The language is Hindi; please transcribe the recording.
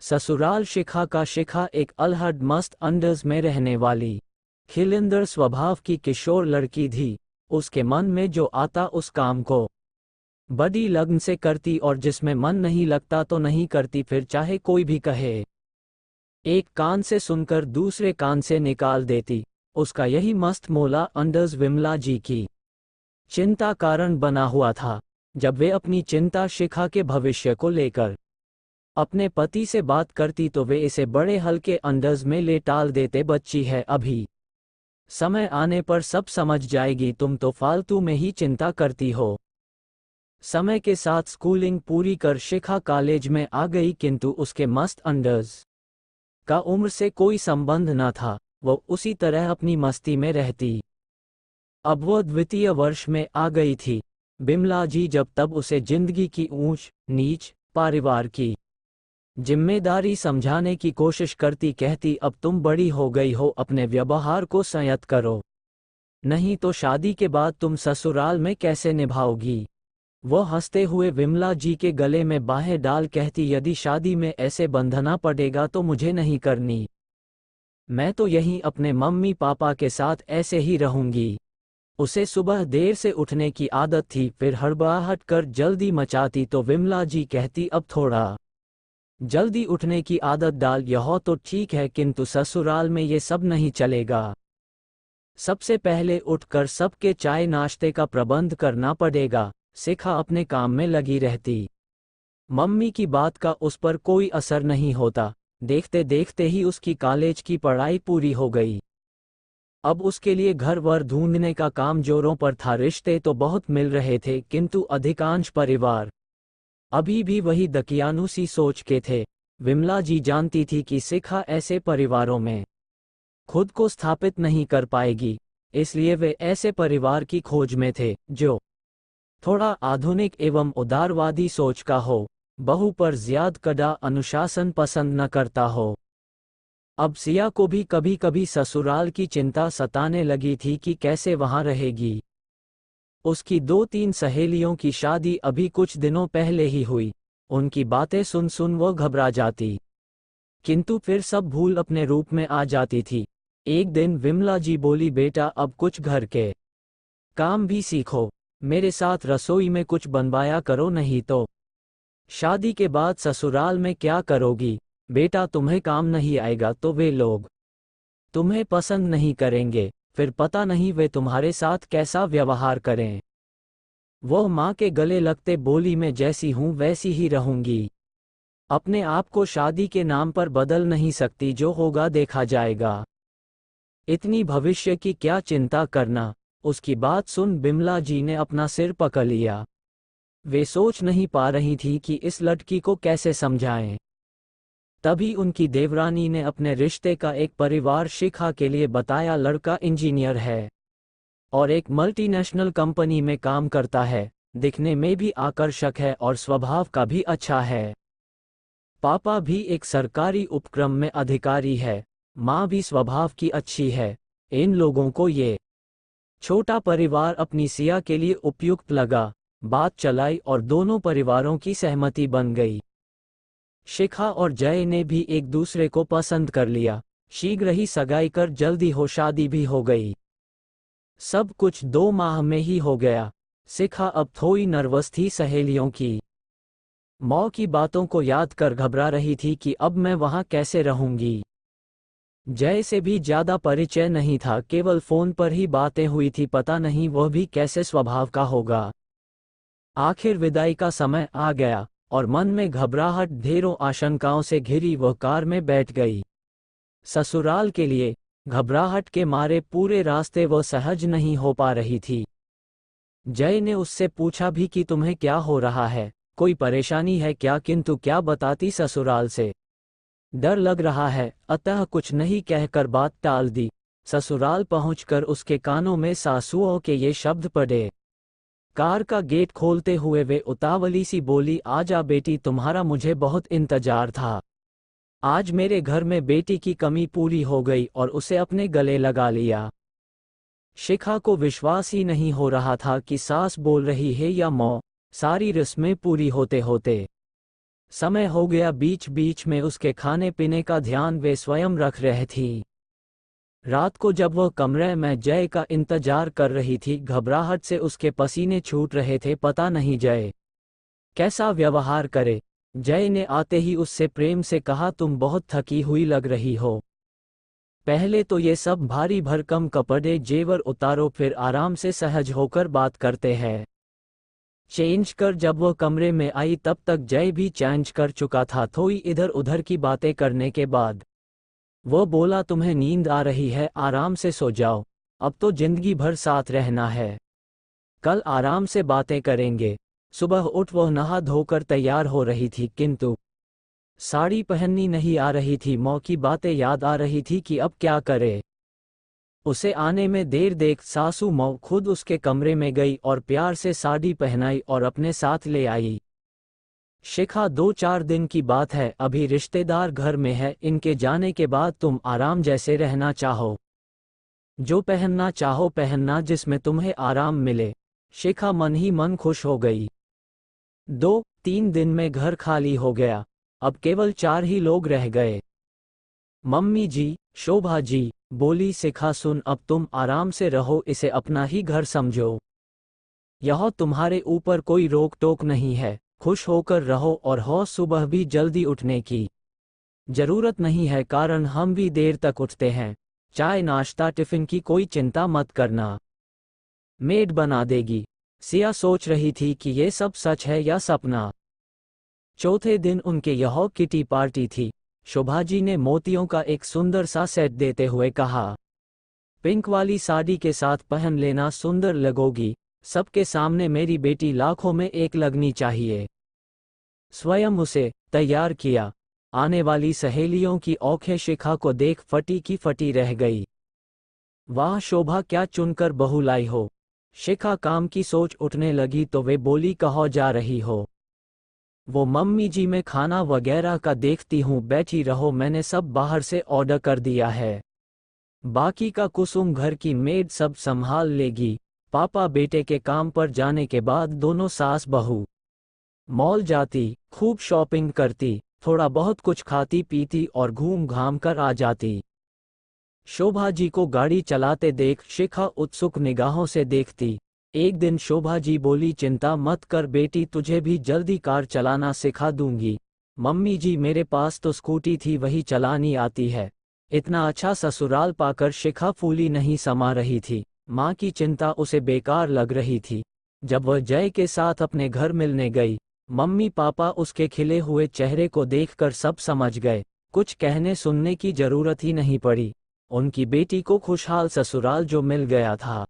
ससुराल शिखा का। शिखा एक अलहद मस्त अंदाज में रहने वाली खिलंदर स्वभाव की किशोर लड़की थी। उसके मन में जो आता उस काम को बड़ी लगन से करती और जिसमें मन नहीं लगता तो नहीं करती, फिर चाहे कोई भी कहे। एक कान से सुनकर दूसरे कान से निकाल देती। उसका यही मस्त मोला अंदाज विमला जी की चिंता कारण बना हुआ था। जब वे अपनी चिंता शिखा के भविष्य को लेकर अपने पति से बात करती तो वे इसे बड़े हल्के अंदाज में ले टाल देते। बच्ची है अभी, समय आने पर सब समझ जाएगी, तुम तो फालतू में ही चिंता करती हो। समय के साथ स्कूलिंग पूरी कर शिखा कॉलेज में आ गई, किंतु उसके मस्त अंदाज का उम्र से कोई संबंध न था। वो उसी तरह अपनी मस्ती में रहती। अब वो द्वितीय वर्ष में आ गई थी। बिमला जी जब तब उसे जिंदगी की ऊंच नीच, परिवार की जिम्मेदारी समझाने की कोशिश करती, कहती अब तुम बड़ी हो गई हो, अपने व्यवहार को संयत करो, नहीं तो शादी के बाद तुम ससुराल में कैसे निभाओगी। वो हंसते हुए विमला जी के गले में बाहें डाल कहती, यदि शादी में ऐसे बंधना पड़ेगा तो मुझे नहीं करनी। मैं तो यहीं अपने मम्मी पापा के साथ ऐसे ही रहूंगी। उसे सुबह देर से उठने की आदत थी, फिर हड़बड़ाहट कर जल्दी मचाती तो विमला जी कहती अब थोड़ा जल्दी उठने की आदत डाल, यह तो ठीक है, किंतु ससुराल में ये सब नहीं चलेगा। सबसे पहले उठकर सबके चाय नाश्ते का प्रबंध करना पड़ेगा। शिखा अपने काम में लगी रहती। मम्मी की बात का उस पर कोई असर नहीं होता। देखते देखते ही उसकी कॉलेज की पढ़ाई पूरी हो गई। अब उसके लिए घर वर ढूंढने का काम जोरों पर था। रिश्ते तो बहुत मिल रहे थे, किंतु अधिकांश परिवार अभी भी वही दकियानुसी सोच के थे। विमला जी जानती थी कि शिखा ऐसे परिवारों में खुद को स्थापित नहीं कर पाएगी, इसलिए वे ऐसे परिवार की खोज में थे जो थोड़ा आधुनिक एवं उदारवादी सोच का हो, बहू पर ज्यादा कड़ा अनुशासन पसंद न करता हो। अब सिया को भी कभी कभी ससुराल की चिंता सताने लगी थी कि कैसे वहां रहेगी। उसकी 2-3 सहेलियों की शादी अभी कुछ दिनों पहले ही हुई। उनकी बातें सुन सुन वो घबरा जाती, किंतु फिर सब भूल अपने रूप में आ जाती थी। एक दिन विमला जी बोली, बेटा अब कुछ घर के काम भी सीखो, मेरे साथ रसोई में कुछ बनवाया करो, नहीं तो शादी के बाद ससुराल में क्या करोगी। बेटा तुम्हें काम नहीं आएगा तो वे लोग तुम्हें पसंद नहीं करेंगे, फिर पता नहीं वे तुम्हारे साथ कैसा व्यवहार करें। वह माँ के गले लगते बोली, मैं जैसी हूँ वैसी ही रहूंगी, अपने आप को शादी के नाम पर बदल नहीं सकती, जो होगा देखा जाएगा, इतनी भविष्य की क्या चिंता करना। उसकी बात सुन बिमला जी ने अपना सिर पकड़ लिया। वे सोच नहीं पा रही थी कि इस लड़की को कैसे समझाएं। तभी उनकी देवरानी ने अपने रिश्ते का एक परिवार शिखा के लिए बताया। लड़का इंजीनियर है और एक मल्टीनेशनल कंपनी में काम करता है, दिखने में भी आकर्षक है और स्वभाव का भी अच्छा है। पापा भी एक सरकारी उपक्रम में अधिकारी है, माँ भी स्वभाव की अच्छी है। इन लोगों को ये छोटा परिवार अपनी सिया के लिए उपयुक्त लगा। बात चलाई और दोनों परिवारों की सहमति बन गई। शिखा और जय ने भी एक दूसरे को पसंद कर लिया। शीघ्र ही सगाई कर जल्दी हो शादी भी हो गई। सब कुछ 2 माह में ही हो गया। शिखा अब थोड़ी नर्वस थी, सहेलियों की मौं की बातों को याद कर घबरा रही थी कि अब मैं वहां कैसे रहूंगी। जय से भी ज्यादा परिचय नहीं था, केवल फोन पर ही बातें हुई थी, पता नहीं वह भी कैसे स्वभाव का होगा। आखिर विदाई का समय आ गया और मन में घबराहट ढेरों आशंकाओं से घिरी वह कार में बैठ गई। ससुराल के लिए घबराहट के मारे पूरे रास्ते वह सहज नहीं हो पा रही थी। जय ने उससे पूछा भी कि तुम्हें क्या हो रहा है, कोई परेशानी है क्या, किंतु क्या बताती, ससुराल से डर लग रहा है, अतः कुछ नहीं कहकर बात टाल दी। ससुराल पहुंचकर उसके कानों में सासुओं के ये शब्द पड़े। कार का गेट खोलते हुए वे उतावली सी बोली, आजा बेटी, तुम्हारा मुझे बहुत इंतजार था। आज मेरे घर में बेटी की कमी पूरी हो गई और उसे अपने गले लगा लिया। शिखा को विश्वास ही नहीं हो रहा था कि सास बोल रही है या मौं। सारी रस्में पूरी होते होते समय हो गया, बीच बीच में उसके खाने पीने का ध्यान वे स्वयं रख रही थी। रात को जब वह कमरे में जय का इंतजार कर रही थी, घबराहट से उसके पसीने छूट रहे थे। पता नहीं जय कैसा व्यवहार करे। जय ने आते ही उससे प्रेम से कहा, तुम बहुत थकी हुई लग रही हो। पहले तो ये सब भारी भरकम कपड़े जेवर उतारो, फिर आराम से सहज होकर बात करते हैं। चेंज कर जब वह कमरे में आई तब तक जय भी चेंज कर चुका था। थोड़ी इधर उधर की बातें करने के बाद वो बोला, तुम्हें नींद आ रही है, आराम से सो जाओ, अब तो जिंदगी भर साथ रहना है, कल आराम से बातें करेंगे। सुबह उठ वह नहा धोकर तैयार हो रही थी, किंतु साड़ी पहननी नहीं आ रही थी। माँ की बातें याद आ रही थी कि अब क्या करे। उसे आने में देर देख सासू माँ खुद उसके कमरे में गई और प्यार से साड़ी पहनाई और अपने साथ ले आई। शिखा, 2-4 दिन की बात है, अभी रिश्तेदार घर में है, इनके जाने के बाद तुम आराम जैसे रहना चाहो, जो पहनना चाहो पहनना, जिसमें तुम्हें आराम मिले। शिखा मन ही मन खुश हो गई। 2-3 दिन में घर खाली हो गया, अब केवल 4 ही लोग रह गए। मम्मी जी, शोभा जी, बोली शिखा, सुन, अब तुम आराम से रहो, इसे अपना ही घर समझो, यह तुम्हारे ऊपर कोई रोक टोक नहीं है, खुश होकर रहो और हो, सुबह भी जल्दी उठने की जरूरत नहीं है, कारण हम भी देर तक उठते हैं। चाय नाश्ता टिफिन की कोई चिंता मत करना, मेड बना देगी। सिया सोच रही थी कि ये सब सच है या सपना। चौथे दिन उनके यहाँ किटी पार्टी थी। शोभाजी ने मोतियों का एक सुंदर सा सेट देते हुए कहा, पिंक वाली साड़ी के साथ पहन लेना, सुंदर लगोगी, सबके सामने मेरी बेटी लाखों में एक लगनी चाहिए। स्वयं उसे तैयार किया। आने वाली सहेलियों की आंखें शिखा को देख फटी की फटी रह गई। वाह शोभा, क्या चुनकर बहू लाई हो। शिखा काम की सोच उठने लगी तो वे बोली, कहाँ जा रही हो। वो मम्मी जी, मैं खाना वगैरह का देखती हूँ, बैठी रहो, मैंने सब बाहर से ऑर्डर कर दिया है, बाकी का कुसुम घर की मेड सब संभाल लेगी। पापा बेटे के काम पर जाने के बाद दोनों सास बहू मॉल जाती, खूब शॉपिंग करती, थोड़ा बहुत कुछ खाती पीती और घूम घाम कर आ जाती। शोभा जी को गाड़ी चलाते देख शिखा उत्सुक निगाहों से देखती। एक दिन शोभा जी बोली, चिंता मत कर बेटी, तुझे भी जल्दी कार चलाना सिखा दूंगी। मम्मी जी, मेरे पास तो स्कूटी थी, वही चलानी आती है। इतना अच्छा ससुराल पाकर शिखा फूली नहीं समा रही थी। माँ की चिंता उसे बेकार लग रही थी। जब वह जय के साथ अपने घर मिलने गई, मम्मी पापा उसके खिले हुए चेहरे को देखकर सब समझ गए। कुछ कहने सुनने की जरूरत ही नहीं पड़ी। उनकी बेटी को खुशहाल ससुराल जो मिल गया था।